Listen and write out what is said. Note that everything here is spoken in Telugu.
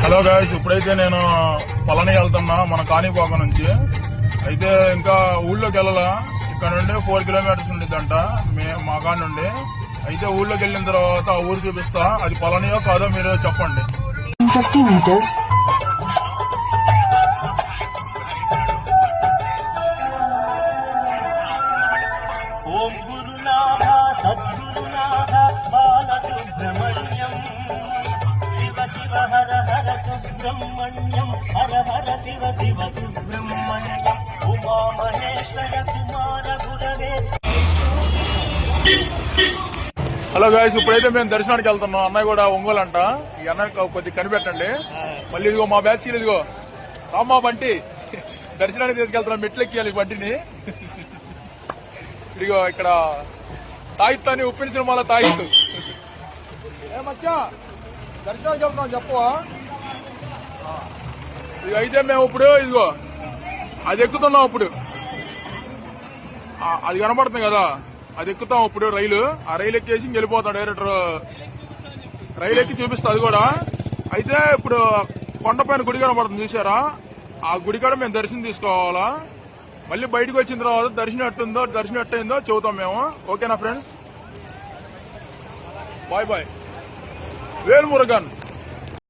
హలో గాయ్స్, ఇప్పుడైతే నేను పళని వెళ్తున్నా మన కాణిపాకం నుంచి. అయితే ఇంకా ఊళ్ళోకి వెళ్ళాలా. ఇక్కడ నుండి 4 కిలోమీటర్స్ ఉండిద్దంట మా కాడ నుండి. అయితే ఊళ్ళోకి వెళ్ళిన తర్వాత ఆ ఊరు చూపిస్తా. అది పళనియో కాదో మీరు చెప్పండి. 50 meters. ఓం గురునాథ సద్గురునాథ బాలసుబ్రహ్మణ్యం శివ శివ హర హర సుబ్రహ్మణ్యం హర హర శివ శివ సుబ్రహ్మణ్యం ఉమా మహేశ్వర కుమార గురవే. హలో గాయ్స్, ఇప్పుడైతే మేము దర్శనానికి వెళ్తున్నాం. అన్నయ్య కూడా ఒంగోలు అంట. ఈ అన్నయ్య కొద్దిగా కనిపెట్టండి. మళ్ళీ ఇదిగో మా బ్యాచ్ ఇదిగో రామ్మా బంటి దర్శనానికి తీసుకెళ్తున్నాం. మెట్లెక్కియాలి ఈ బంటిని. ఇదిగో ఇక్కడ తాయిత్తు అని ఉప్పిన సినిమాలో తాయిత్తు. మచ్చా దర్శనానికి వెళ్తున్నాం చెప్పవా? ఇక అయితే మేము ఇప్పుడు ఇదిగో అది ఎక్కుతున్నాం. ఇప్పుడు అది కనపడుతుంది కదా, అది ఎక్కుతాం ఇప్పుడు. రైలు ఆ రైలు ఎక్కేసి వెళ్ళిపోతాం డైరెక్టర్. రైలు ఎక్కి చూపిస్తా అది కూడా. అయితే ఇప్పుడు కొండపైన గుడి కనపడుతుంది చూసారా? ఆ గుడి కాడ మేము దర్శనం తీసుకోవాలా. మళ్ళీ బయటకు వచ్చిన తర్వాత దర్శనం ఎట్టయిందో చెబుతాం మేము. ఓకేనా friends? Bye bye. Vel Murugan.